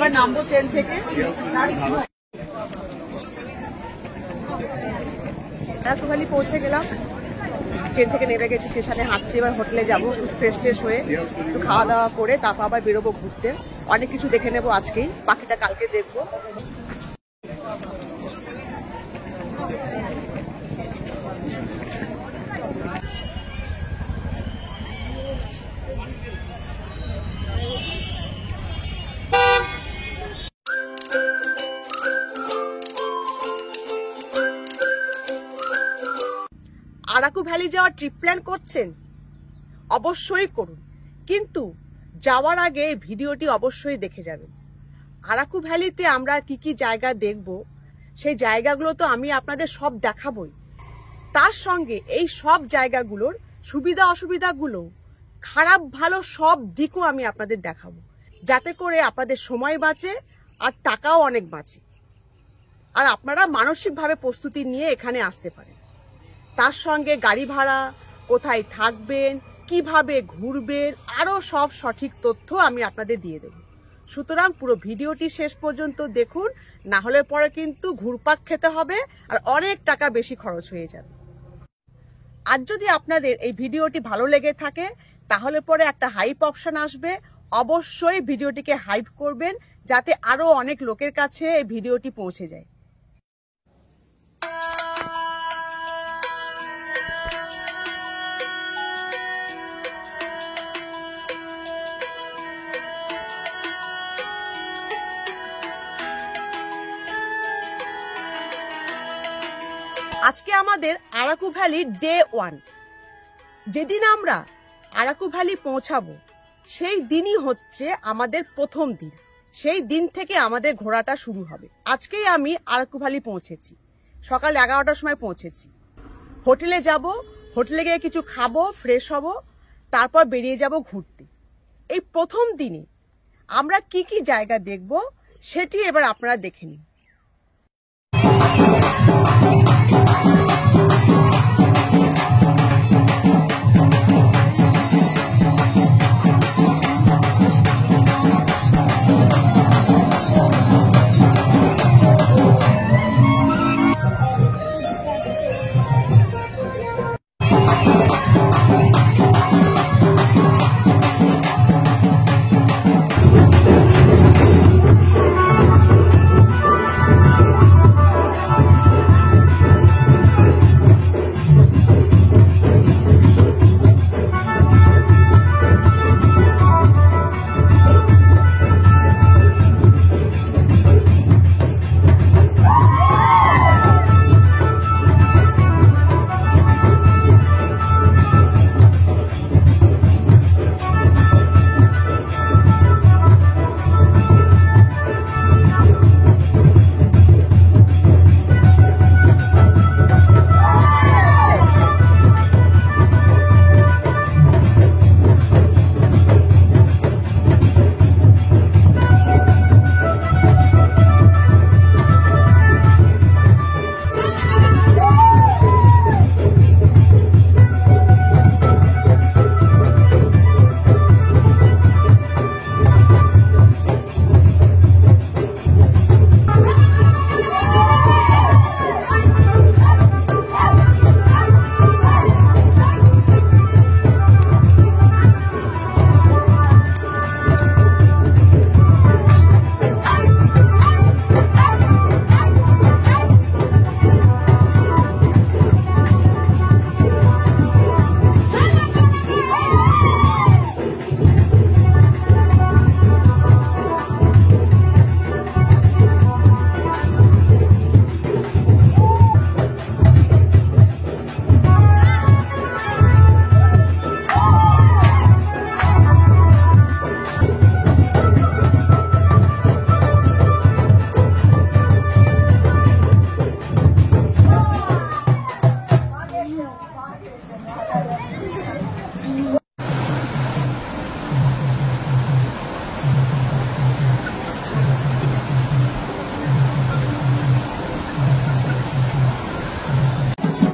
এবার নামবো ট্রেন থেকে। আরাকু ভ্যালি পৌঁছে গেলাম, ট্রেন থেকে নেমে গেছি, স্টেশনে হাঁটছি। এবার হোটেলে যাবো, ফ্রেশ ট্রেশ হয়ে একটু খাওয়া দাওয়া করে তারপর আবার বেরোবো ঘুরতে। অনেক কিছু দেখে নেবো আজকেই, বাকিটা কালকে দেখবো। আরাকু ভ্যালি যাওয়ার ট্রিপ প্ল্যান করছেন? অবশ্যই করুন, কিন্তু যাওয়ার আগে এই ভিডিওটি অবশ্যই দেখে যাবেন। আরাকু ভ্যালিতে আমরা কি কি জায়গা দেখব, সেই জায়গাগুলো তো আমি আপনাদের সব দেখাবই। তার সঙ্গে এই সব জায়গাগুলোর সুবিধা অসুবিধাগুলো, খারাপ ভালো সব দিকও আমি আপনাদের দেখাবো, যাতে করে আপনাদের সময় বাঁচে আর টাকাও অনেক বাঁচে, আর আপনারা মানসিকভাবে প্রস্তুতি নিয়ে এখানে আসতে পারেন। তার সঙ্গে গাড়ি ভাড়া, কোথায় থাকবেন, কিভাবে ঘুরবেন, আরও সব সঠিক তথ্য আমি আপনাদের দিয়ে দেব। সুতরাং পুরো ভিডিওটি শেষ পর্যন্ত দেখুন, না হলে পরে কিন্তু ঘুরপাক খেতে হবে আর অনেক টাকা বেশি খরচ হয়ে যাবে। আর যদি আপনাদের এই ভিডিওটি ভালো লেগে থাকে তাহলে পরে একটা হাইপ অপশন আসবে, অবশ্যই ভিডিওটিকে হাইপ করবেন যাতে আরো অনেক লোকের কাছে এই ভিডিওটি পৌঁছে যায়। আজকে আমাদের আরাকু ভ্যালির ডে 1। যেদিন আমরা আরাকু ভ্যালি পৌঁছাবো সেই দিনই হচ্ছে আমাদের প্রথম দিন। সেই দিন থেকে আমাদের ঘোরাটা শুরু হবে। আজকেই আমি আরাকু ভ্যালি পৌঁছেছি, সকাল 11টার সময় পৌঁছেছি। হোটেলে যাব, হোটেলে গিয়ে কিছু খাবো, ফ্রেশ হব, তারপর বেরিয়ে যাব ঘুরতে। এই প্রথম দিনে আমরা কি কি জায়গা দেখব সেটি এবার আপনারা দেখে নিন।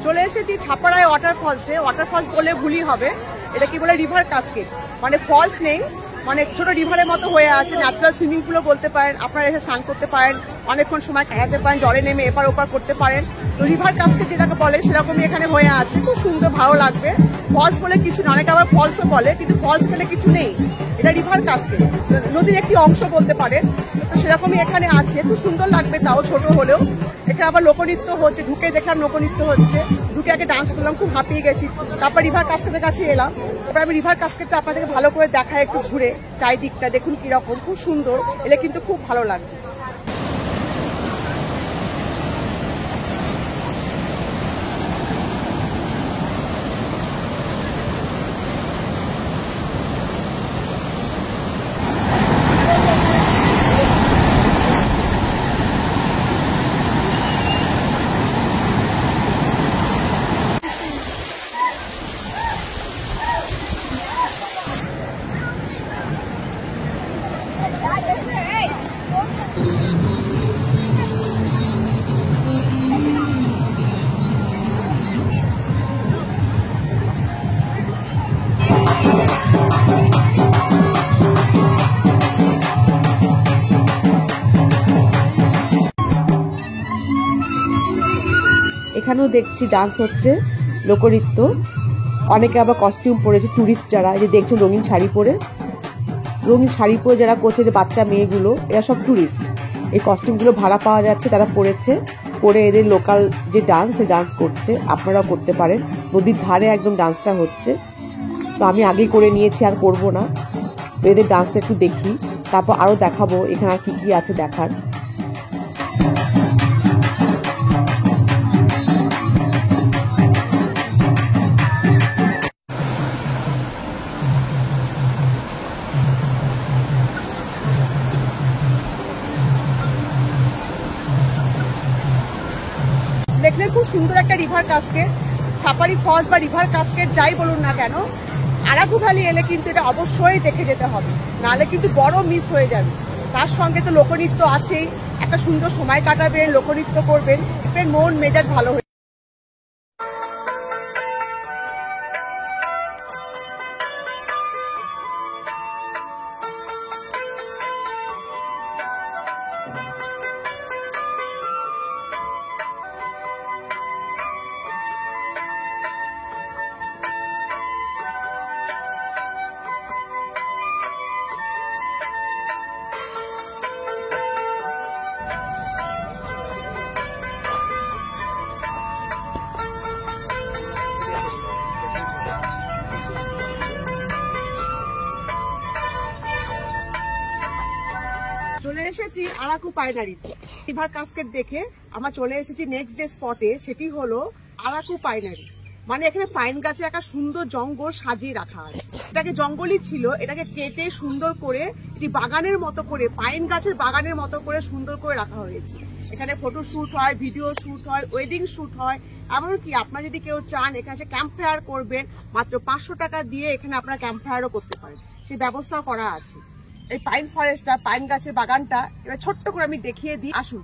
চলে এসেছি ছাপাড়ায় ওয়াটারফলসে। ওয়াটারফলস বলে ভুলই হবে, এটা কি বলে রিভার কাসকেড, মানে ফলস নেই, মানে ছোট রিভারের মতো হয়ে আছে, ন্যাচারাল সুইমিং পুলও বলতে পারেন। আপনারা এসে স্নান করতে পারেন, অনেকক্ষণ সময় কাটাতে পারেন, জলে নেমে এপার ওপার করতে পারেন। তো রিভার কাস্কেট যেটাকে বলে সেরকমই এখানে হয়ে আছে, খুব সুন্দর, ভালো লাগবে। ফলস বলে কিছু না, অনেকে আবার ফলসও বলে, কিন্তু ফলস বলে কিছু নেই, এটা রিভার কাস্কেট, নদীর একটি অংশ বলতে পারেন। তো সেরকমই এখানে আছে, খুব সুন্দর লাগবে, তাও ছোট হলেও। এখানে আবার লোকনৃত্য হচ্ছে, ঢুকে দেখলাম লোকনৃত্য হচ্ছে, ঢুকে আগে ডান্স করলাম, খুব হাঁপিয়ে গেছি। তারপর রিভার কাস্কেটের কাছে এলাম, তারপর আমি রিভার কাস্কেটটা আপনাদেরকে ভালো করে দেখাই, একটু ঘুরে চারিদিকটা দেখুন কিরকম, খুব সুন্দর, এলে কিন্তু খুব ভালো লাগবে। এখানেও দেখছি ডান্স হচ্ছে, লোকনৃত্য, অনেকে আবার কস্টিউম পরেছে, টুরিস্ট যারা, এই যে দেখছেন রঙিন শাড়ি পরে যারা করছে, যে বাচ্চা মেয়েগুলো, এরা সব টুরিস্ট। এই কস্টিউমগুলো ভাড়া পাওয়া যাচ্ছে, তারা পরে এদের লোকাল যে ডান্স, সে ডান্স করছে, আপনারাও করতে পারেন। নদীর ধারে একদম ডান্সটা হচ্ছে, তো আমি আগেই করে নিয়েছি, আর করবো না। তো এদের ডান্সটা একটু দেখি, তারপর আরও দেখাবো এখানে আর কি আছে দেখার। দেখলে খুব সুন্দর একটা রিভার কাস্কেট, ছাপারি ফলস বা রিভার কাস্কেট যাই বলুন না কেন, আরাকু ভ্যালি এলে কিন্তু এটা অবশ্যই দেখে যেতে হবে, নাহলে কিন্তু বড় মিস হয়ে যাবে। তার সঙ্গে তো লোকনৃত্য আছেই, একটা সুন্দর সময় কাটাবেন, লোকনৃত্য করবেন, মন মেজাজ ভালো হয়ে। চলে এসেছি আরাকু পাইনারিতে। রিভার কাস্কেট দেখে আমরা চলে এসেছি নেক্সট ডে স্পটে, সেটি হলো আরাকু পাইনারি। মানে এখানে পাইন গাছে একটা সুন্দর জঙ্গল সাজিয়ে রাখা আছে, এটাকে জঙ্গলই ছিল, এটাকে কেটে সুন্দর করে একটি বাগানের মতো করে, পাইন গাছের বাগানের মতো করে সুন্দর করে রাখা হয়েছে। এখানে ফটো শুট হয়, ভিডিও শুট হয়, ওয়েডিং শুট হয়, এমনকি আপনারা যদি কেউ চান এখানে ক্যাম্প ফায়ার করবেন, মাত্র 500 টাকা দিয়ে এখানে আপনারা ক্যাম্প ফায়ারও করতে পারেন, সেই ব্যবস্থাও করা আছে। এই পাইন ফরেস্টটা, পাইন গাছের বাগানটা এবার ছোট্ট করে আমি দেখিয়ে দিই, আসুন।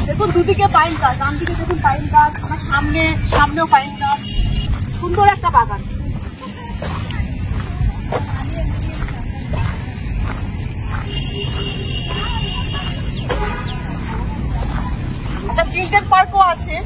দেখুন দুদিকে পাইন গাছ, ডান দিকে দেখুন পাইন গাছ, আমার সামনেও পাইন গাছ, সুন্দর একটা বাগান। একটা চিলড্রেন পার্কও আছে।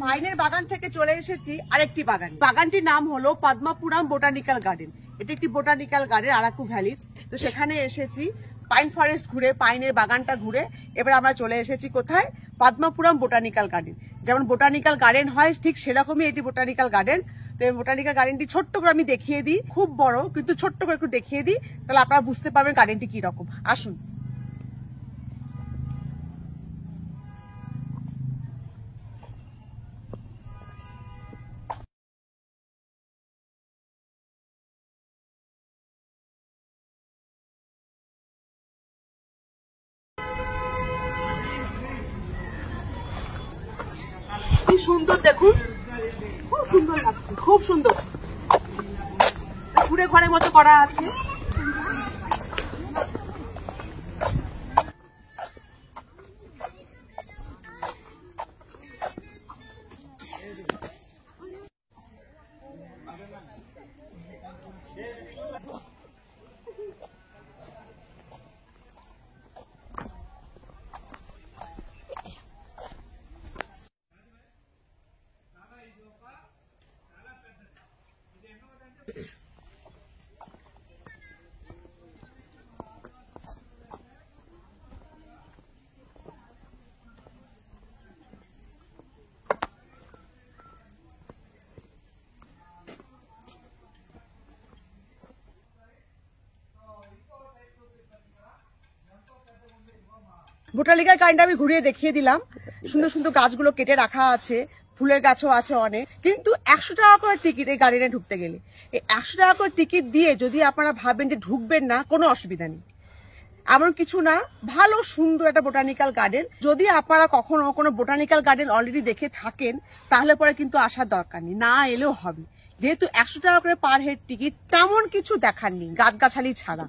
পাইনের বাগান থেকে চলে এসেছি আরেকটি বাগান। বাগানটির নাম হলো পদ্মাপুরম বোটানিক্যাল গার্ডেন। এটি একটি বোটানিক্যাল গার্ডেন আরাকু ভ্যালিজ। তো সেখানে এসেছি পাইন ফরেস্ট ঘুরে, পাইনের বাগানটা ঘুরে এবার আমরা চলে এসেছি কোথায়? পদ্মাপুরম বোটানিক্যাল গার্ডেন। যেমন বোটানিক্যাল গার্ডেন হয় ঠিক সেরকমই এটি বোটানিক্যাল গার্ডেন। তো এই বোটানিক্যাল গার্ডেনটি ছোট্ট করে আমি দেখিয়ে দিই, খুব বড় কিন্তু ছোট্ট করে একটু দেখিয়ে দিই, তাহলে আপনারা বুঝতে পারবেন গার্ডেনটি কি রকম। আসুন। কি সুন্দর দেখুন, খুব সুন্দর লাগছে, খুব সুন্দর। ঘুরে ঘরের মতো করা আছে। বোটানিক্যাল গার্ডেনটা আমি ঘুরিয়ে দেখিয়ে দিলাম। সুন্দর সুন্দর গাছগুলো কেটে রাখা আছে, ফুলের গাছও আছে অনেক। কিন্তু 100 টাকা করে টিকিট এই গার্ডেনে ঢুকতে গেলে। এই 100 টাকা করে টিকিট দিয়ে যদি আপনারা ভাবেন যে ঢুকবেন না, কোনো অসুবিধা নেই, এমন কিছু না। ভালো সুন্দর একটা বোটানিক্যাল গার্ডেন। যদি আপনারা কখনো কোনো বোটানিক্যাল গার্ডেন অলরেডি দেখে থাকেন তাহলে পরে কিন্তু আসার দরকার নেই, না এলেও হবে। যেহেতু 100 টাকা করে পার হেড টিকিট, তেমন কিছু দেখার নেই গাছগাছালি ছাড়া।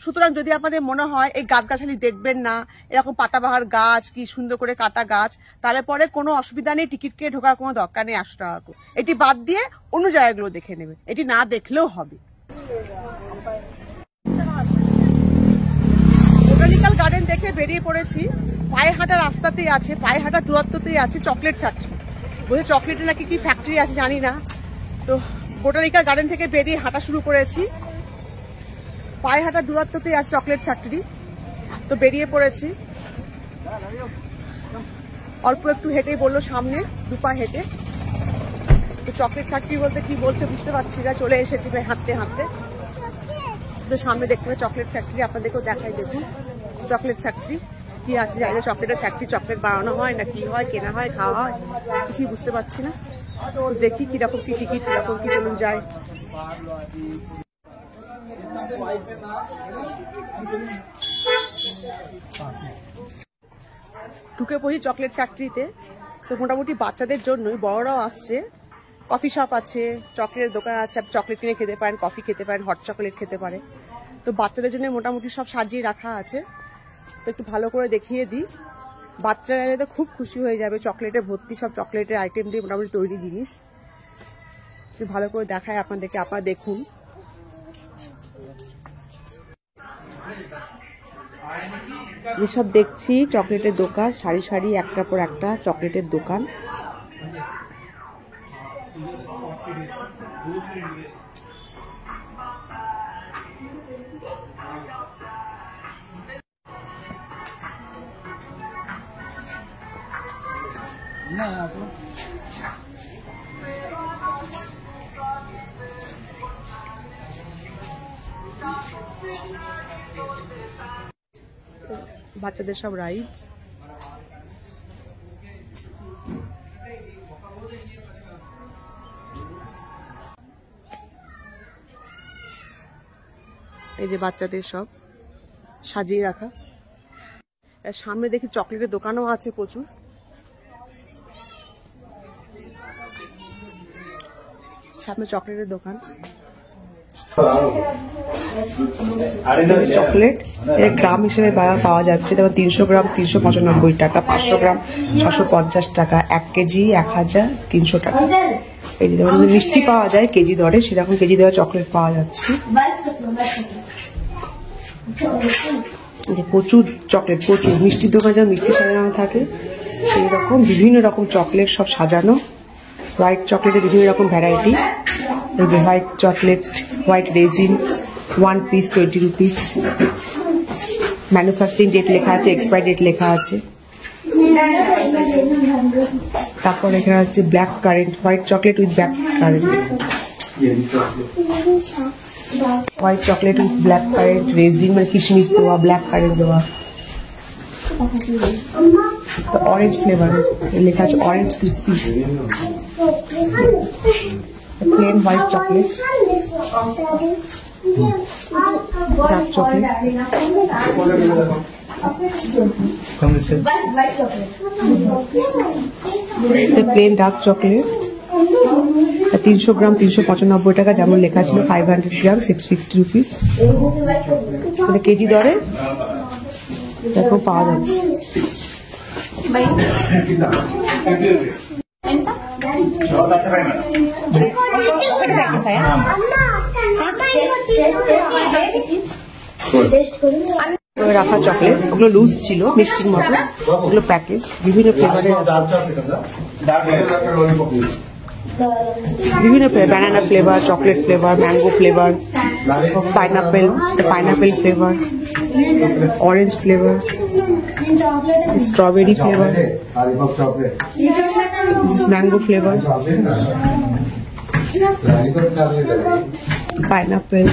সুতরাং যদি আপনাদের মনে হয় এই গাছগাছালি দেখবেন না, এরকম পাতাবাহার গাছ, কি সুন্দর করে কাটা গাছ, তাহলে পরে কোনো অসুবিধা নেই, টিকিট কেটে ঢোকার কোনো দরকার নেই 100 টাকা করে। এটি বাদ দিয়ে অন্য জায়গাগুলো দেখে নেবে, এটি না দেখলেও হবে। বোটানিক্যাল গার্ডেন দেখে বেরিয়ে পড়েছি। পায়ে হাঁটা রাস্তাতেই আছে, পায়ে হাঁটা দূরত্বতেই আছে চকলেট ফ্যাক্টরি। বলছে চকলেটের নাকি কি ফ্যাক্টরি আছে জানি না। তো বোটানিক্যাল গার্ডেন থেকে বেরিয়ে হাঁটা শুরু করেছি। পায়ে হাঁটা দূরত্বতেই আছে চকলেট ফ্যাক্টরি। তো বেরিয়ে পড়েছি, অল্প একটু হেঁটেই বললো সামনে, 2 পা হেঁটে। তো চকলেট ফ্যাক্টরি বলতে কি বলছে বুঝতে পারছি না, চলে এসেছি হাঁটতে হাঁটতে। তো সামনে দেখতে হবে চকলেট ফ্যাক্টরি, আপনাদেরকেও দেখাই। দেখুন চকলেট ফ্যাক্টরি কি আছে, জানি না চকলেটের ফ্যাক্টরি, চকলেট বানানো হয় না কি হয়, কেনা হয়, খাওয়া হয়, কিছুই বুঝতে পারছি না। তো দেখি কিরকম কি টিকিট, কিরকম কি, চলুন যাই। ঢুকে পড়ি চকলেট ফ্যাক্টরিতে। তো মোটামুটি বাচ্চাদের জন্যই, বড়রাও আসছে। কফি শপ আছে, চকলেটের দোকান আছে, চকলেট কিনে খেতে পারেন, কফি খেতে পারেন, হট চকলেট খেতে পারে। তো বাচ্চাদের জন্য মোটামুটি সব সাজিয়ে রাখা আছে। তো একটু ভালো করে দেখিয়ে দিই, বাচ্চারা এলে খুব খুশি হয়ে যাবে। চকলেটে ভর্তি, সব চকলেটের আইটেম দিয়ে মোটামুটি তৈরি জিনিস। একটু ভালো করে দেখায় আপনাদেরকে, আপনারা দেখুন। যেসব দেখছি চকলেটের দোকান, সারি সারি একটার পর একটা চকলেটের দোকান। বাচ্চাদের সব রাইডস। এই যে বাচ্চাদের সব সাজিয়ে রাখা। সামনে দেখি চকলেটের দোকানও আছে প্রচুর। সামনে চকলেটের দোকান। চকলেট এর গ্রাম হিসেবে পাওয়া যাচ্ছে, যেমন 300 গ্রাম 395 টাকা, 500 গ্রাম 650 টাকা, 1 কেজি 1300 টাকা। এই যে যেমন মিষ্টি পাওয়া যায় কেজি দরে, সেরকম কেজি দরে চকলেট পাওয়া যাচ্ছে। প্রচুর চকলেট, প্রচুর মিষ্টির দোকানে যেমন মিষ্টি সাজানো থাকে সেই রকম বিভিন্ন রকম চকলেট সব সাজানো। হোয়াইট চকলেটের বিভিন্ন রকম ভ্যারাইটি। এই যে white chocolate, white raisin, 1 piece 20 rupees. Manufacturing date লেখা আছে, এক্সপায়ার ডেট লেখা আছে। তারপর এখানে হচ্ছে black currant, white chocolate with black currant, white chocolate with black currant raisin, মানে কিশমিশ দেওয়া, ব্ল্যাক কারেন্ট দেওয়া। অরেঞ্জ ফ্লেভার লেখা আছে, orange crispy. Plain white chocolate, dark chocolate, plain dark chocolate 300 gram 395 টাকা, যেমন লেখা ছিল 500 গ্রাম 650 রুপিস। মানে কেজি দরে এরকম পাওয়া যাচ্ছে। রাখা চকলেট, ওগুলো লুজ ছিল মিষ্টির মতো, ওগুলো প্যাকেজ বিভিন্ন ফ্লেভারের আছে, বিভিন্ন flavour, banana flavour, chocolate flavour, mango flavour, pineapple flavour, orange flavour, strawberry flavour, mango flavour, pineapple,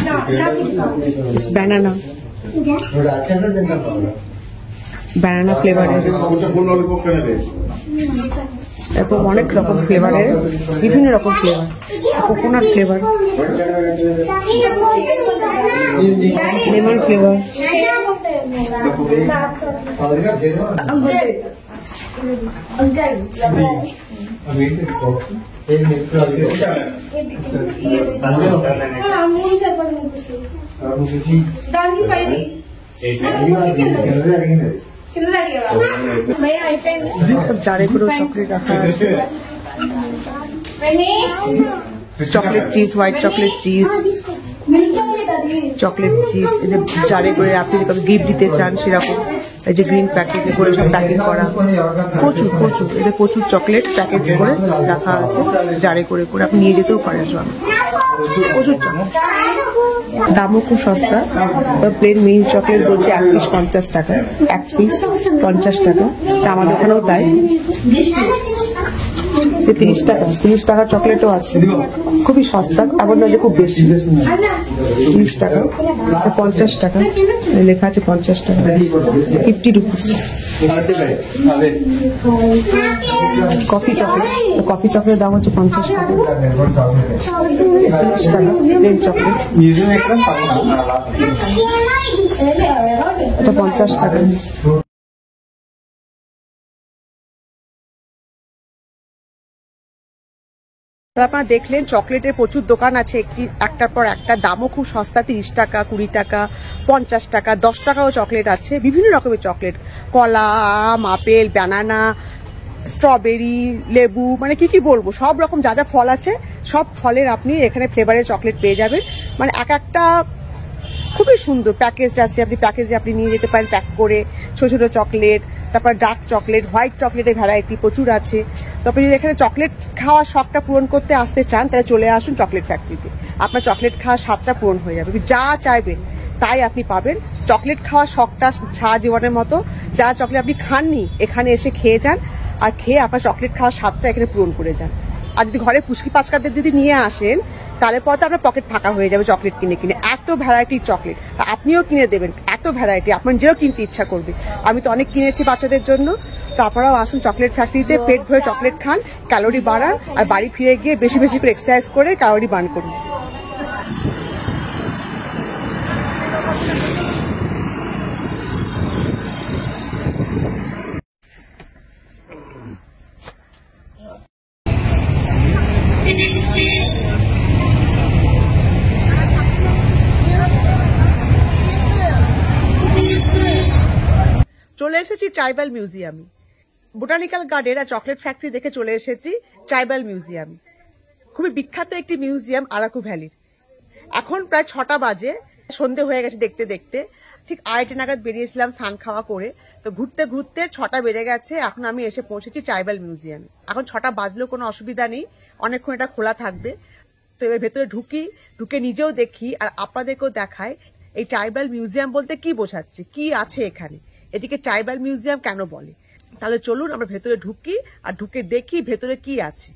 banana ফ্লেভারের, এরকম অনেক রকম ফ্লেভারের, বিভিন্ন রকম flavour, coconut flavour, lemon flavour, জারে করে চকলেট রাখা আছে, chocolate cheese, white chocolate cheese, chocolate cheese, এই যে জারে করে আপনি গিফট দিতে চান সেরকম, এই যে গ্রিন প্যাকেটে করে সব প্যাকেট করা, প্রচুর প্রচুর এটা প্রচুর চকলেট প্যাকেজ করে রাখা আছে, জারে করে করে আপনি নিয়ে যেতেও পারেন সব, প্রচুর চকলেট। দামও খুব সস্তা। প্লেন মিল্ক চকলেট বলছে 1 পিস 50 টাকা, 1 পিস 50 টাকা, আমাদের ওখানেও তাই। 30 টাকা, 30 টাকার চকলেটও আছে, খুবই সস্তা, এমন নয় যে খুব বেশি। 30 টাকা, 50 টাকা লেখা আছে, 50 টাকা, 50 রুপিস। কফি চকলেট, কফি চকলেটের দাম হচ্ছে 50 টাকা, 30 টাকা প্লেন চকলেট, এটা 50 টাকা। আপনারা দেখলেন চকলেটের প্রচুর দোকান আছে, একটার পর একটা, দামও খুব সস্তা, 30 টাকা, 20 টাকা, 50 টাকা, 10 টাকাও চকলেট আছে, বিভিন্ন রকমের চকলেট, কলা, আম, আপেল, ব্যানানা, স্ট্রবেরি, লেবু, মানে কি বলবো, সব রকম যা যা ফল আছে সব ফলের আপনি এখানে ফ্লেভারের চকলেট পেয়ে যাবেন। মানে এক একটা খুবই সুন্দর প্যাকেজ আছে, আপনি প্যাকেজে আপনি নিয়ে যেতে পারেন প্যাক করে, ছোট ছোট চকলেট, তারপর ডার্ক চকলেট, হোয়াইট চকলেটের ভ্যারাইটি প্রচুর আছে। তো আপনি যদি এখানে চকলেট খাওয়ার শখটা পূরণ করতে আসতে চান তাহলে চলে আসুন চকলেট ফ্যাক্টরিতে, আপনার চকলেট খাওয়ার স্বাদটা পূরণ হয়ে যাবে, যা চাইবেন তাই আপনি পাবেন। চকলেট খাওয়ার শখটা সারা জীবনের মতো, যা চকলেট আপনি খাননি এখানে এসে খেয়ে যান, আর খেয়ে আপনার চকলেট খাওয়ার স্বাদটা এখানে পূরণ করে যান। আর যদি ঘরে পুচকি পাচকাদের যদি নিয়ে আসেন তাহলে পরে তো আপনার পকেট ফাঁকা হয়ে যাবে চকলেট কিনে কিনে, এত ভ্যারাইটির চকলেট, আপনিও কিনে দেবেন এত ভ্যারাইটি, আপনার যেও কিনতে ইচ্ছা করবে। আমি তো অনেক কিনেছি বাচ্চাদের জন্য। তো আপনারাও আসুন চকলেট ফ্যাক্টরিতে, পেট ভরে চকলেট খান, ক্যালোরি বাড়ান, আর বাড়ি ফিরে গিয়ে বেশি বেশি করে এক্সারসাইজ করে ক্যালোরি বার্ন করুন। এসেছি ট্রাইবাল মিউজিয়ামে। বোটানিক্যাল গার্ডেন আর চকলেট ফ্যাক্টরি দেখে চলে এসেছি ট্রাইবাল মিউজিয়ামে। খুবই বিখ্যাত একটি মিউজিয়াম আরাকু ভ্যালির। এখন প্রায় 6টা বাজে, সন্ধে হয়ে গেছে দেখতে দেখতে। ঠিক 2:30 নাগাদ বেরিয়েছিলাম স্নান খাওয়া করে। তো ঘুরতে ঘুরতে 6টা বেজে গেছে। এখন আমি এসে পৌঁছেছি ট্রাইবাল মিউজিয়ামে। এখন 6টা বাজলেও কোনো অসুবিধা নেই, অনেকক্ষণ এটা খোলা থাকবে। তো এবার ভেতরে ঢুকে নিজেও দেখি আর আপনাদেরকেও দেখায় এই ট্রাইবাল মিউজিয়াম বলতে কি বোঝাচ্ছে, কি আছে এখানে, এটিকে ট্রাইবাল মিউজিয়াম কেন বলে। তাহলে চলুন আমরা ভেতরে ঢুকি আর ঢুকে দেখি ভেতরে কি আছে।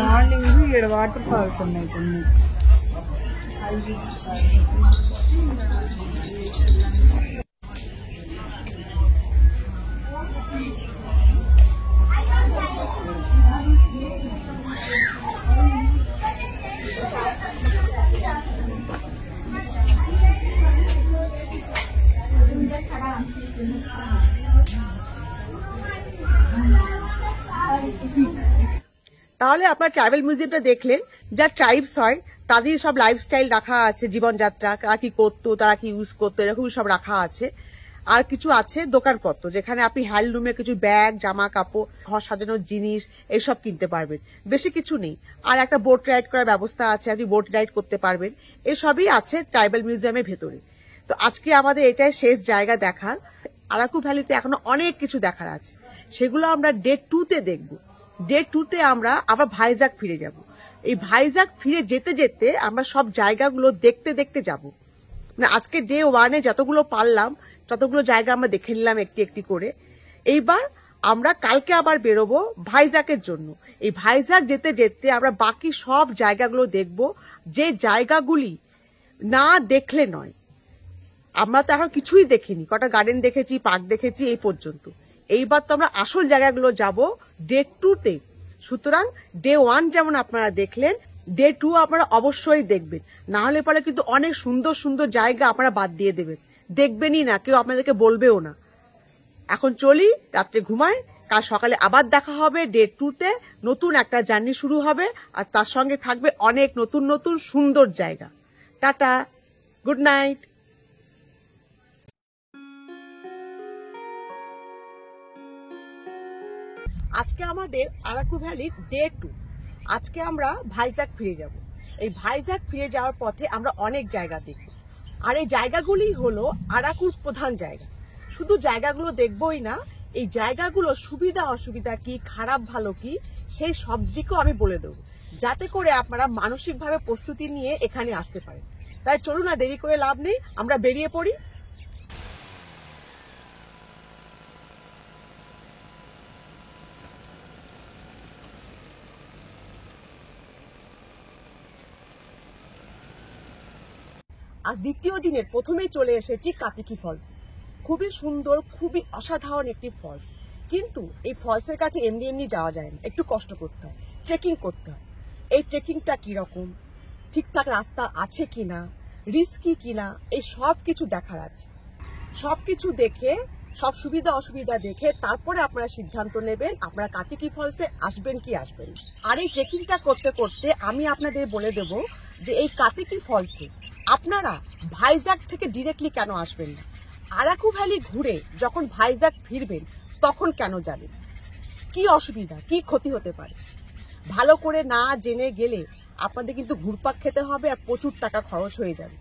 మార్నింగ్ 7 వాటర్ ఫాల్స్ ఉన్నాయి కొన్ని. তাহলে আপনার ট্রাইবাল মিউজিয়ামটা দেখলেন, যা ট্রাইবস হয় তাদের সব লাইফস্টাইল রাখা আছে, জীবনযাত্রা, তারা কি করতো, তারা কি ইউজ করতো, এরকমই সব রাখা আছে। আর কিছু আছে দোকানপত্র, যেখানে আপনি হ্যান্ডলুমের কিছু ব্যাগ, জামা কাপড়, ঘর সাজানোর জিনিস এইসব কিনতে পারবেন। বেশি কিছু নেই। আর একটা বোট রাইড করার ব্যবস্থা আছে, আপনি বোট রাইড করতে পারবেন। এসবই আছে ট্রাইবাল মিউজিয়ামের ভেতরে। তো আজকে আমাদের এটাই শেষ জায়গা দেখার। আরাকু ভ্যালিতে এখনো অনেক কিছু দেখার আছে, সেগুলো আমরা ডে 2-তে দেখবো। ডে 2-তে আমরা আবার ভাইজাগ ফিরে যাব। এই ভাইজাগ ফিরে যেতে যেতে আমরা সব জায়গাগুলো দেখতে দেখতে যাব। মানে আজকে ডে 1-এ যতগুলো পারলাম ততগুলো জায়গা আমরা দেখে নিলাম একটি একটি করে। এইবার আমরা কালকে আবার বেরোবো ভাইজাগের জন্য। এই ভাইজাগ যেতে যেতে আমরা বাকি সব জায়গাগুলো দেখব, যে জায়গাগুলি না দেখলে নয়। আমরা তো এখন কিছুই দেখিনি, কটা গার্ডেন দেখেছি, পার্ক দেখেছি এই পর্যন্ত। এইবার তো আমরা আসল জায়গাগুলো যাব ডে 2-তে। সুতরাং ডে 1 যেমন আপনারা দেখলেন, ডে 2 আপনারা অবশ্যই দেখবেন। না হলে পরে কিন্তু অনেক সুন্দর সুন্দর জায়গা আপনারা বাদ দিয়ে দেবেন, দেখবেনই না, কেউ আপনাদেরকে বলবেও না। এখন চলি, রাত্রে ঘুমাই, কাল সকালে আবার দেখা হবে ডে 2-তে। নতুন একটা জার্নি শুরু হবে, আর তার সঙ্গে থাকবে অনেক নতুন নতুন সুন্দর জায়গা। Tata, good night. আজকে আমাদের আরাকু ভ্যালির ডে 2। আজকে আমরা ভাইজাগ ফিরে যাব। এই ভাইজাগ ফিরে যাওয়ার পথে আমরা অনেক জায়গা দেখব, আর এই জায়গাগুলি হলো আরাকুর প্রধান জায়গা। শুধু জায়গাগুলো দেখবই না, এই জায়গাগুলোর সুবিধা অসুবিধা কি, খারাপ ভালো কি, সেই সব দিকও আমি বলে দেবো, যাতে করে আপনারা মানসিকভাবে প্রস্তুতি নিয়ে এখানে আসতে পারেন। তাই চলুন, না দেরি করে লাভ নেই, আমরা বেরিয়ে পড়ি। আজ দ্বিতীয় দিনের প্রথমেই চলে এসেছি কাতিকি ফলস। খুবই সুন্দর, খুবই অসাধারণ একটি ফলস। কিন্তু এই ফলসের কাছে এমনি এমনি যাওয়া যায় না, একটু কষ্ট করতে হয়, ট্রেকিং করতে হয়। এই ট্রেকিংটা কিরকম, ঠিকঠাক রাস্তা আছে কিনা, রিস্কি কিনা, এই সব কিছু দেখার আছে। সব কিছু দেখে, সব সুবিধা অসুবিধা দেখে তারপরে আপনারা সিদ্ধান্ত নেবেন আপনারা কাতিকি ফলসে আসবেন কি আসবেন। আর এই ট্রেকিংটা করতে করতে আমি আপনাদের বলে দেব যে এই কাতিকি ফলসে আপনারা ভাইজাগ থেকে ডিরেক্টলি কেন আসবেন না, আরাকু ভ্যালি ঘুরে যখন ভাইজাগ ফিরবেন তখন কেন যাবেন, কি অসুবিধা, কি ক্ষতি হতে পারে। ভালো করে না জেনে গেলে আপনাদের কিন্তু ঘুরপাক খেতে হবে আর প্রচুর টাকা খরচ হয়ে যাবে।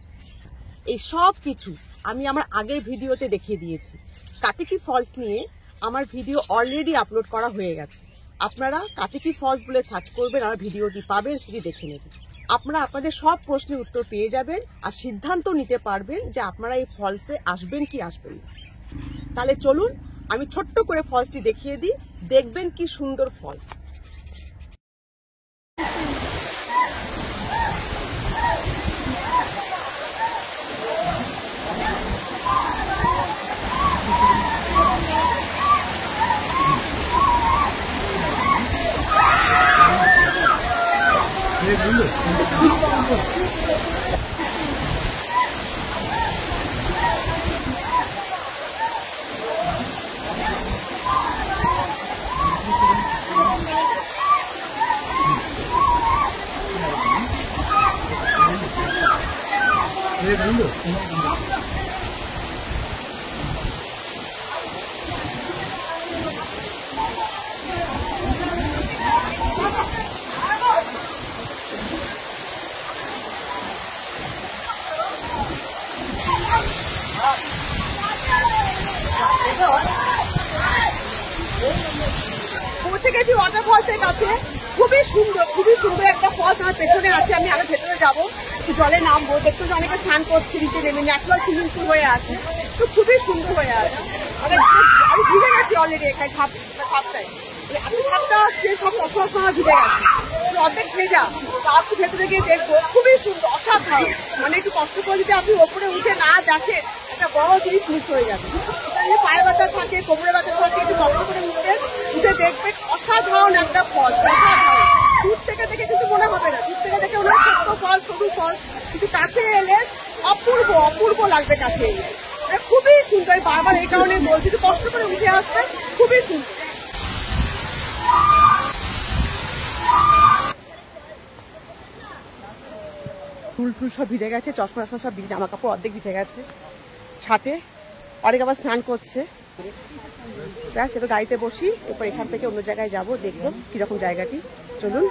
এই সব কিছু আমি আমার আগের ভিডিওতে দেখিয়ে দিয়েছি। কাতিকি ফলস নিয়ে আমার ভিডিও অলরেডি আপলোড করা হয়ে গেছে। আপনারা কাতিকি ফলস বলে সার্চ করবেন আর ভিডিওটি পাবেন, সেটি দেখে নেবেন। আপনারা আপনাদের সব প্রশ্নের উত্তর পেয়ে যাবেন আর সিদ্ধান্ত নিতে পারবেন যে আপনারা এই ফলসে আসবেন কি আসবেন না। তাহলে চলুন, আমি ছোট্ট করে ফলসটি দেখিয়ে দিই, দেখবেন কি সুন্দর ফলস। পৌঁছে গেছি ওয়াটারফলসের কাছে। খুবই সুন্দর একটা ফলস আমার পেছনে আছে। আমি আরো ভেতরে যাবো, একটু জলে নামবো, দেখতে অনেকে স্নান করছে, নিচে নেমে ন্যাচারাল সুইমিং পুল হয়ে আছে, তো খুবই সুন্দর হয়ে আছে। আমি ভিজে গেছি অলরেডি এখানে সাপটায়, আমি সাপটা আসছে সব সময় ভিজে গেছে, অর্ধেক ভেজা। তারপর ভেতরে গিয়ে দেখবো, খুবই সুন্দর, অসাধারণ। মানে একটু কষ্ট করে যদি আপনি ওপরে উঠে না দেখেন, একটা বড় জিনিস মিস হয়ে যাবে। পায়ের ব্যথা থাকে, কোমরে ব্যথা থাকে, একটু কষ্ট করে উঠে দেখবেন, অসাধারণ একটা ফল। দূর থেকে দেখে কিন্তু মনে হবে না, দূর থেকে দেখে মনে হয় ছোট্ট ফল, সরু ফল, কিন্তু কাছে এলে অপূর্ব লাগবে কাছে এলে। খুবই সুন্দর, বারবার এই কারণে বলছি, একটু কষ্ট করে উঠে আসবে, খুবই সুন্দর। ফুল সব ভিজে গেছে, চশমা সব ভিজে, জামা কাপড় অর্ধেক ভিজে গেছে। ছাটে অনেক আবার স্নান করছে। ব্যাস, এবার গাড়িতে বসি, এরপর এখান থেকে অন্য জায়গায় যাবো, দেখবো কিরকম জায়গাটি। চলুন।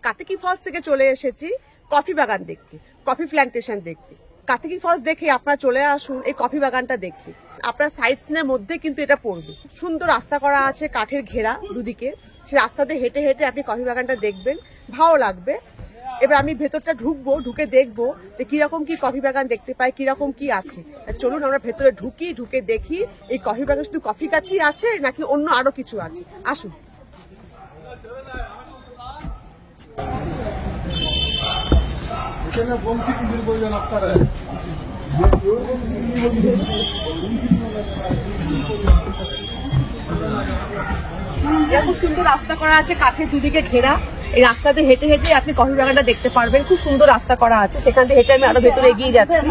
কাতেকি ফলস থেকে চলে এসেছি কফি বাগান দেখতে, কফি প্ল্যান্টেশন দেখতে। কাতেকি ফলস দেখে আপনারা চলে আসুন এই কফি বাগানটা দেখতে। আপনার সাইট সিনের মধ্যে কিন্তু এটা পড়বে। সুন্দর রাস্তা করা আছে, কাঠের ঘেরা দুদিকে। সেই রাস্তাতে হেঁটে হেঁটে আপনি কফি বাগানটা দেখবেন, ভালো লাগবে। এবার আমি ভেতরটা ঢুকবো, ঢুকে দেখবো যে কিরকম কি কফি বাগান দেখতে পাই, কিরকম কি আছে। চলুন আমরা ভেতরে ঢুকি, ঢুকে দেখি এই কফি বাগান শুধু কফি গাছই আছে নাকি অন্য আরো কিছু আছে। আসুন। খুব সুন্দর রাস্তা করা আছে, কাঠের দুদিকে ঘেরা। এই রাস্তাতে হেঁটে হেঁটে আপনি কফি বাগানটা দেখতে পারবেন। খুব সুন্দর রাস্তা করা আছে, সেখান থেকে হেঁটে আমি আরো ভেতরে এগিয়ে যাচ্ছি।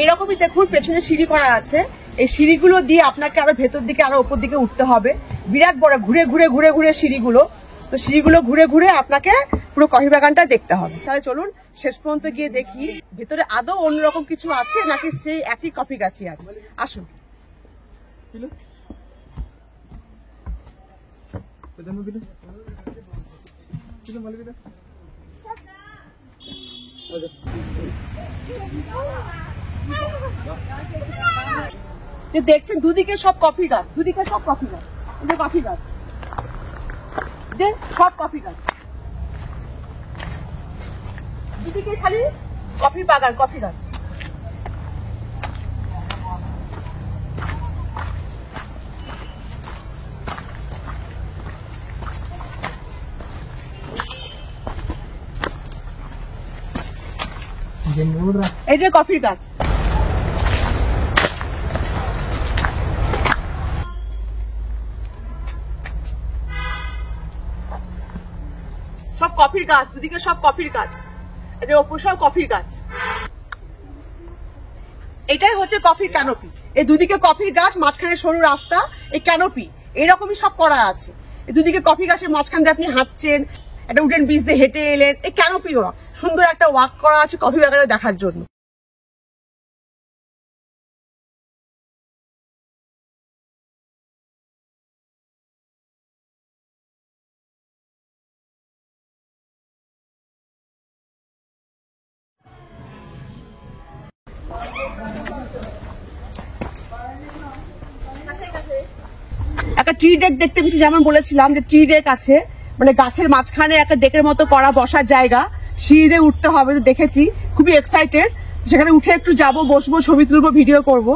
এইরকমই দেখুন পেছনে সিঁড়ি করা আছে। এই সিঁড়িগুলো দিয়ে আপনাকে আরো ভেতর দিকে আরো উপর দিকে উঠতে হবে। বিরাট বড়, ঘুরে ঘুরে ঘুরে ঘুরে সিঁড়িগুলো। তো সিঁড়িগুলো ঘুরে ঘুরে আপনাকে পুরো কফি বাগানটা দেখতে হবে। তাহলে চলুন শেষ পর্যন্ত গিয়ে দেখি ভেতরে আদৌ অন্যরকম কিছু আছে নাকি সেই একই কফি গাছই আছে। আসুন। দেখছেন দুদিকে সব কফি গাছ, দুদিকে সব কফি গাছ, কফি গাছ, সব কফি গাছ, দুদিকে খালি কফি বাগান, কফি গাছ। এই যে কফির গাছ। সব কফির গাছ, দুদিকে সব কফির গাছ, এই যে ওপর সব কফির গাছ। এটাই হচ্ছে কফির ক্যানোপি। এই দুদিকে কফির গাছ, মাঝখানে সরু রাস্তা, এই ক্যানোপি এরকমই সব করা আছে। এই দুদিকে কফি গাছের মাঝখান দিয়ে আপনি হাঁটছেন, একটা উডেন ব্রিজ দিয়ে হেঁটে এলেন। এই ক্যানোপি সুন্দর একটা ওয়াক করা আছে কফি বাগানে দেখার জন্য। একটা ট্রি ডেক দেখতে পেয়েছি, যেমন বলেছিলাম যে ট্রি ডেক আছে, মানে গাছের মাঝখানে একটা ডেকের মতো করা বসার জায়গা। সিঁড়িতে উঠতে হবে, দেখেছি, খুবই এক্সাইটেড। সেখানে উঠে একটু যাবো, বসবো, ছবি তুলবো, ভিডিও করবো।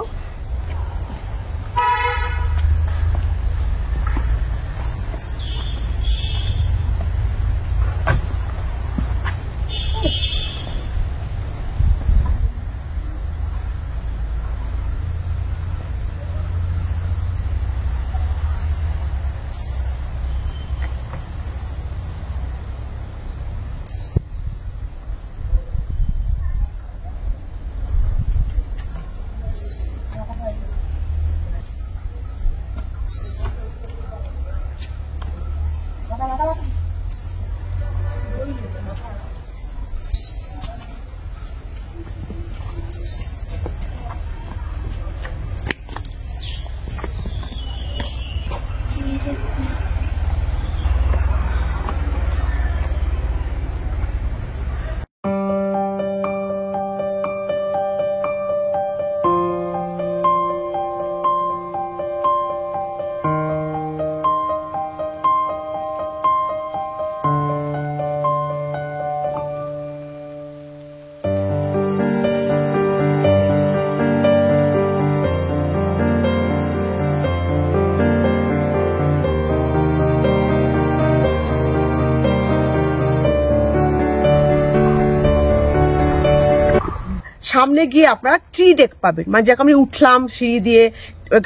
সামনে গিয়ে আপনারা ট্রি ডেক পাবেন, মানে যাকে আমি উঠলাম সিঁড়ি দিয়ে,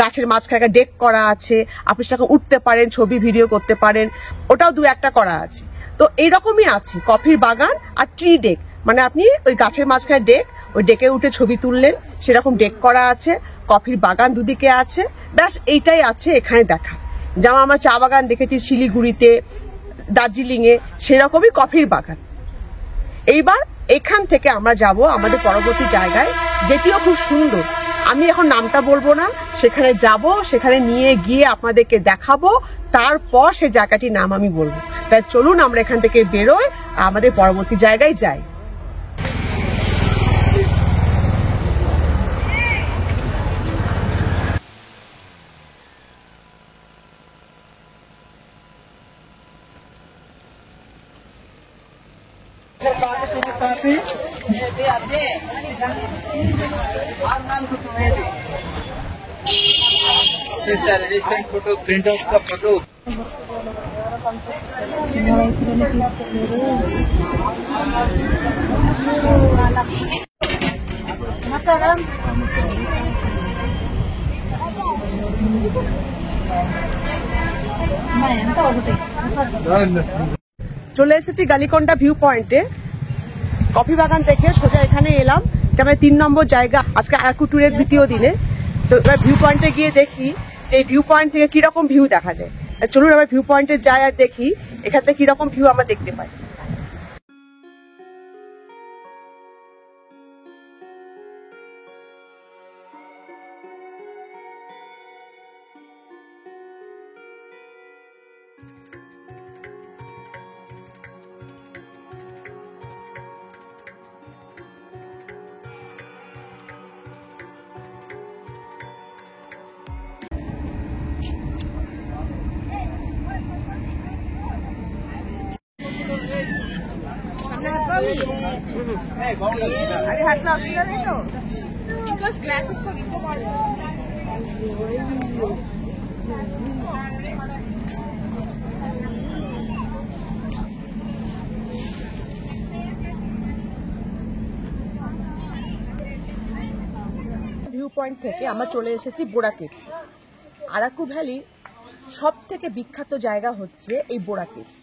গাছের মাঝখানে একটা ডেক করা আছে, আপনি সেখানে উঠতে পারেন, ছবি ভিডিও করতে পারেন, ওটাও দু একটা করা আছে। তো এইরকমই আছে কফির বাগান আর ট্রি ডেক, মানে আপনি ওই গাছের মাঝখানে ডেক, ওই ডেকে উঠে ছবি তুললেন, সেরকম ডেক করা আছে, কফির বাগান দুদিকে আছে। ব্যাস এইটাই আছে এখানে দেখা। যেমন আমরা চা বাগান দেখেছি শিলিগুড়িতে, দার্জিলিং এ সেরকমই কফির বাগান। এইবার এখান থেকে আমরা যাব আমাদের পরবর্তী জায়গায়, যেটিও খুব সুন্দর। আমি এখন নামটা বলবো না, সেখানে যাব, সেখানে নিয়ে গিয়ে আপনাদেরকে দেখাবো, তারপর সেই জায়গাটির নাম আমি বলবো। তাই চলুন আমরা এখান থেকে বেরোই, আমাদের পরবর্তী জায়গায় যাই। फोटो प्रिंट आउट का फोटो চলে এসেছি গালিকোন্ডা ভিউ পয়েন্টে। কফি বাগান থেকে সোজা এখানে এলাম, এটা আমাদের 3 নম্বর জায়গা আজকে আরাকু ট্যুরের দ্বিতীয় দিনে। তো এবার ভিউ পয়েন্টে গিয়ে দেখি যে এই ভিউ পয়েন্ট থেকে কিরকম ভিউ দেখা যায়। চলুন এবার ভিউ পয়েন্টে যাই আর দেখি এখান থেকে কিরকম ভিউ আমরা দেখতে পাই। ভিউ পয়েন্ট থেকে আমরা চলে এসেছি বোরা কেভস। আরাকু ভ্যালির সব থেকে বিখ্যাত জায়গা হচ্ছে এই বোরা কেভস।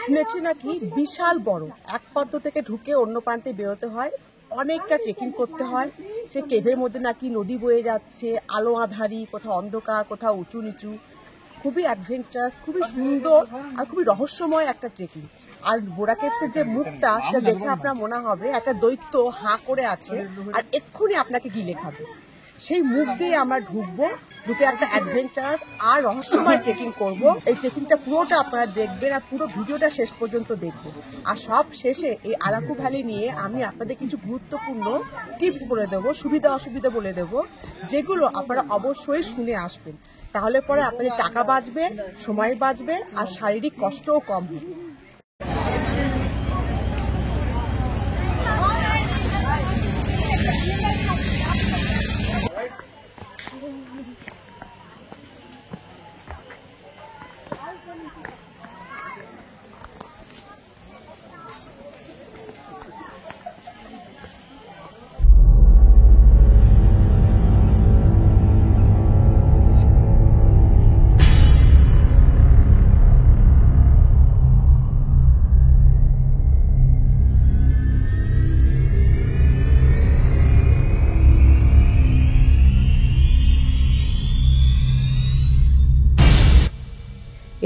শুনেছি নাকি বিশাল বড়, এক প্রান্ত থেকে ঢুকে অন্য প্রান্তে বেরোতে হয়, অনেকটা ট্রেকিং করতে হয়। সে কেভের মধ্যে নাকি নদী বয়ে যাচ্ছে, আলো আধারি, কোথাও অন্ধকার, কোথাও উঁচু নিচু। খুবই অ্যাডভেঞ্চারাস, খুবই সুন্দর আর খুবই রহস্যময় একটা ট্রেকিং। আর বোরা কেভসের যে মুখটা, সেটা দেখে আপনার মনে হবে একটা দৈত্য হাঁ করে আছে আর এক্ষুনি আপনাকে গিলে খাবে। সেই মুখ দিয়ে আমরা ঢুকবো, ঢুকে একটা অ্যাডভেঞ্চারাস আর রহস্যময় ট্রেকিং করব। এই ট্রেকিংটা পুরোটা আপনারা দেখবেন আর পুরো ভিডিওটা শেষ পর্যন্ত দেখবেন। আর সব শেষে এই আরাকু ভ্যালি নিয়ে আমি আপনাদের কিছু গুরুত্বপূর্ণ টিপস বলে দেবো, সুবিধা অসুবিধা বলে দেবো, যেগুলো আপনারা অবশ্যই শুনে আসবেন। তাহলে পরে আপনাদের টাকা বাঁচবে, সময় বাঁচবে আর শারীরিক কষ্টও কম হবে।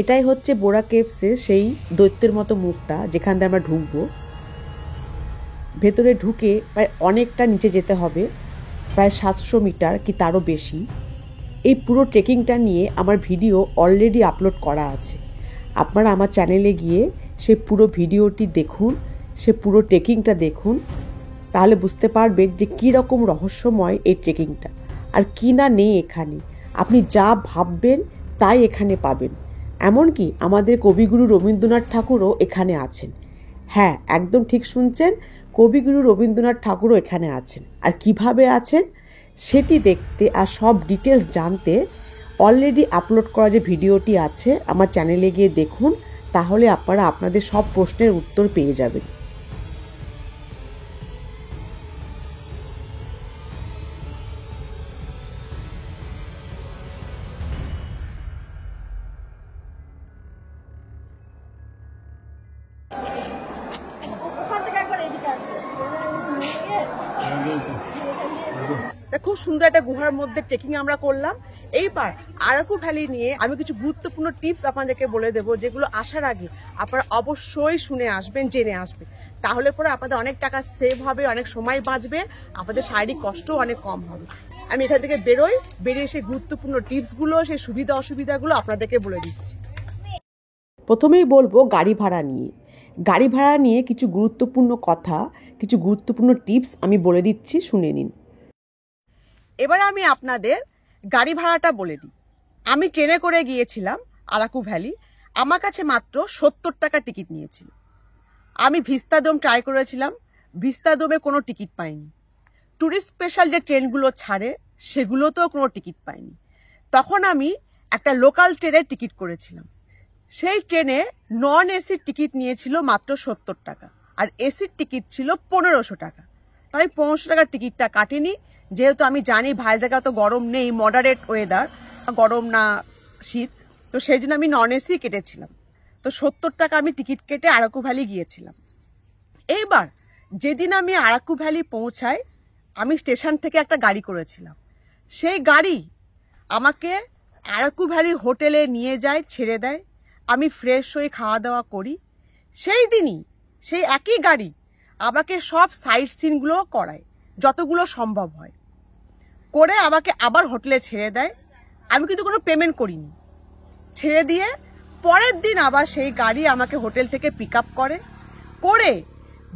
এটাই হচ্ছে বোরা কেভসের সেই দৈত্যের মতো মুখটা, যেখান দিয়ে আমরা ঢুকবো। ভেতরে ঢুকে প্রায় অনেকটা নিচে যেতে হবে, প্রায় 700 মিটার কি তারও বেশি। এই পুরো ট্রেকিংটা নিয়ে আমার ভিডিও অলরেডি আপলোড করা আছে, আপনারা আমার চ্যানেলে গিয়ে সেই পুরো ভিডিওটি দেখুন, সে পুরো ট্রেকিংটা দেখুন, তাহলে বুঝতে পারবেন যে কী রকম রহস্যময় এই ট্রেকিংটা আর কি না নেই এখানে। আপনি যা ভাববেন তাই এখানে পাবেন। এমনকি আমাদের কবিগুরু রবীন্দ্রনাথ ঠাকুরও এখানে আছেন। হ্যাঁ, একদম ঠিক শুনছেন, কবিগুরু রবীন্দ্রনাথ ঠাকুরও এখানে আছেন। আর কিভাবে আছেন সেটি দেখতে আর সব ডিটেলস জানতে অলরেডি আপলোড করা যে ভিডিওটি আছে আমার চ্যানেলে গিয়ে দেখুন, তাহলে আপনারা আপনাদের সব প্রশ্নের উত্তর পেয়ে যাবেন। খুব সুন্দর একটা গুহার মধ্যে ট্রেকিং আমরা করলাম। এইবার আরাকু ভ্যালি নিয়ে আমি কিছু গুরুত্বপূর্ণ টিপস আপনাদেরকে বলে দেবো, যেগুলো আসার আগে আপনারা অবশ্যই শুনে আসবেন, জেনে আসবেন। তাহলে পরে আপনাদের অনেক টাকা সেভ হবে, অনেক সময় বাঁচবে, আপনাদের শারীরিক কষ্টও অনেক কম হবে। আমি এখান থেকে বেরিয়ে সেই গুরুত্বপূর্ণ টিপসগুলো, সেই সুবিধা অসুবিধাগুলো আপনাদেরকে বলে দিচ্ছি। প্রথমেই বলবো গাড়ি ভাড়া নিয়ে। গাড়ি ভাড়া নিয়ে কিছু গুরুত্বপূর্ণ কথা, কিছু গুরুত্বপূর্ণ টিপস আমি বলে দিচ্ছি, শুনে নিন। এবার আমি আপনাদের গাড়ি ভাড়াটা বলে দিই। আমি ট্রেনে করে গিয়েছিলাম আরাকু ভ্যালি। আমার কাছে মাত্র 70 টাকা টিকিট নিয়েছিল। আমি ভিস্তাডোম ট্রাই করেছিলাম, ভিস্তাডোমে কোনো টিকিট পাইনি। ট্যুরিস্ট স্পেশাল যে ট্রেনগুলো ছাড়ে সেগুলোতেও কোনো টিকিট পাইনি। তখন আমি একটা লোকাল ট্রেনের টিকিট করেছিলাম। সেই ট্রেনে নন এসির টিকিট নিয়েছিল মাত্র 70 টাকা, আর এসির টিকিট ছিল 1500 টাকা। তাই 1500 টাকার টিকিটটা কাটিনি, যেহেতু আমি জানি ভাইজাগে তো গরম নেই, মডারেট ওয়েদার, গরম না শীত, তো সেই জন্য আমি নন এসি কেটেছিলাম। তো 70 টাকা আমি টিকিট কেটে আরাকু ভ্যালি গিয়েছিলাম। এইবার যেদিন আমি আরাকু ভ্যালি পৌঁছাই, আমি স্টেশন থেকে একটা গাড়ি করেছিলাম। সেই গাড়ি আমাকে আরাকু ভ্যালি হোটেলে নিয়ে যায়, ছেড়ে দেয়। আমি ফ্রেশ হয়ে খাওয়া দাওয়া করি। সেই দিনই সেই একই গাড়ি আমাকে সব সাইট সিনগুলো করায়, যতগুলো সম্ভব হয়, করে আমাকে আবার হোটেলে ছেড়ে দেয়। আমি কিন্তু কোনো পেমেন্ট করিনি। ছেড়ে দিয়ে পরের দিন আবার সেই গাড়ি আমাকে হোটেল থেকে পিক আপ করে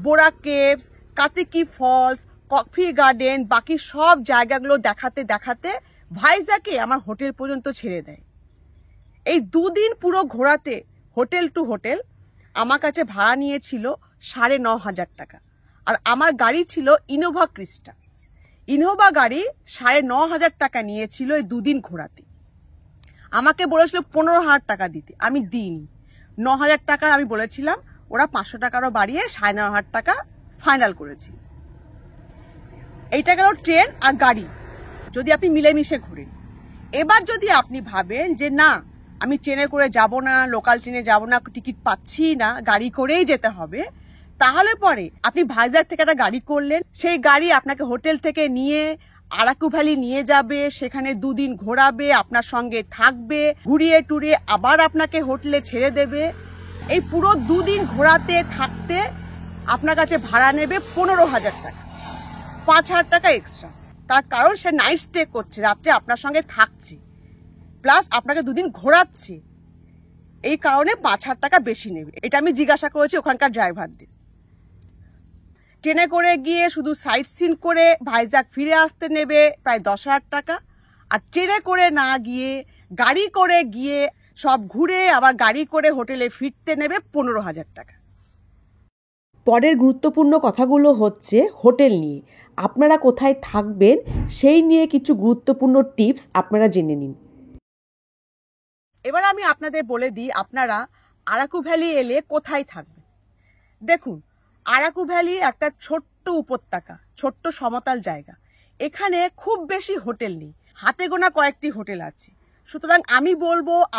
বোরা কেভস, কাতিকি ফলস, কফি গার্ডেন, বাকি সব জায়গাগুলো দেখাতে দেখাতে ভাইজাকে আমার হোটেল পর্যন্ত ছেড়ে দেয়। এই 2 দিন পুরো ঘোরাতে হোটেল টু হোটেল আমার কাছে ভাড়া নিয়েছিল 9,500 টাকা। আর আমার গাড়ি ছিল ইনোভা ক্রিস্টা। ইনোভা গাড়ি 9,500 টাকা নিয়েছিল এই 2 দিন ঘোরাতে। আমাকে বলেছিল 15,000 টাকা দিতে, আমি দিইনি। 9,000 টাকা আমি বলেছিলাম, ওরা 500 টাকারও বাড়িয়ে 9,500 টাকা ফাইনাল করেছি। এইটা গেল ট্রেন আর গাড়ি, যদি আপনি মিলেমিশে ঘুরেন। এবার যদি আপনি ভাবেন যে না, আমি ট্রেনে করে যাব না, লোকাল ট্রেনে যাব না, টিকিট পাচ্ছি না, গাড়ি করেই যেতে হবে, তাহলে পরে আপনি ভাইজাগ থেকে একটা গাড়ি করলেন। সেই গাড়ি আপনাকে হোটেল থেকে নিয়ে আরাকু ভ্যালি নিয়ে যাবে, সেখানে 2 দিন ঘোরাবে, আপনার সঙ্গে থাকবে, ঘুরিয়ে টুরিয়ে আবার আপনাকে হোটেলে ছেড়ে দেবে। এই পুরো 2 দিন ঘোরাতে থাকতে আপনার কাছে ভাড়া নেবে 15,000 টাকা, 5,000 টাকা এক্সট্রা। তার কারণ সে নাইট স্টে করছে, রাত্রে আপনার সঙ্গে থাকছে, প্লাস আপনাকে 2 দিন ঘোরাচ্ছে। এই কারণে 5,000 টাকা বেশি নেবে। এটা আমি জিজ্ঞাসা করেছি ওখানকার ড্রাইভারদের। ট্রেনে করে গিয়ে শুধু সাইট সিন করে ভাইজাগ ফিরে আসতে নেবে প্রায় 10,000 টাকা। আর ট্রেনে করে না গিয়ে গাড়ি করে গিয়ে সব ঘুরে আবার গাড়ি করে হোটেলে ফিরতে নেবে 15,000 টাকা। পরের গুরুত্বপূর্ণ কথাগুলো হচ্ছে হোটেল নিয়ে। আপনারা কোথায় থাকবেন সেই নিয়ে কিছু গুরুত্বপূর্ণ টিপস আপনারা জেনে নিন। এবার আমি আপনাদের বলে দিই আপনারা আরাকু ভ্যালি এলে কোথায় থাকবেন। দেখুন, আরাকু ভ্যালি একটা ছোট্ট উপত্যকা, ছোট্ট সমতল জায়গা। এখানে খুব বেশি হোটেল নেই, হাতে গোনা কয়েকটি হোটেল আছে। সুতরাং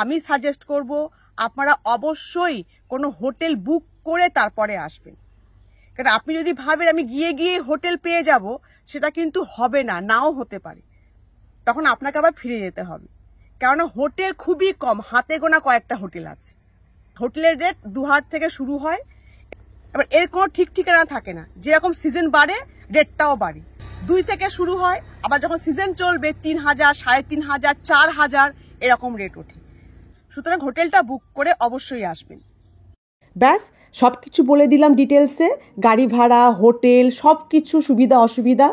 আমি সাজেস্ট করব আপনারা অবশ্যই কোনো হোটেল বুক করে তারপরে আসবেন। কারণ আপনি যদি ভাবেন আমি গিয়ে হোটেল পেয়ে যাব, সেটা কিন্তু হবে না, নাও হতে পারে। তখন আপনাকে আবার ফিরে যেতে হবে, কেননা হোটেল খুবই কম, হাতে গোনা কয়েকটা হোটেল আছে। হোটেলের রেট 2,000 থেকে শুরু হয়। এবার এর কোনো ঠিক ঠিকানা থাকে না, যেরকম সিজন বাড়ে রেটটাও বাড়ে। 2 থেকে শুরু হয়, আবার যখন সিজন চলবে 3,000, 3,500, 4,000 এরকম রেট ওঠে। সুতরাং হোটেলটা বুক করে অবশ্যই আসবেন। ব্যাস সব কিছু বলে দিলাম ডিটেলসে, গাড়ি ভাড়া, হোটেল, সব কিছু সুবিধা অসুবিধা।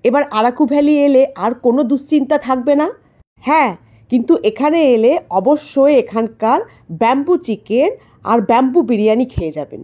এবার আরাকু ভ্যালি এলে আর কোনো দুশ্চিন্তা থাকবে না। হ্যাঁ, কিন্তু এখানে এলে অবশ্যই এখানকার ব্যাম্বু চিকেন আর ব্যাম্বু বিরিয়ানি খেয়ে যাবেন।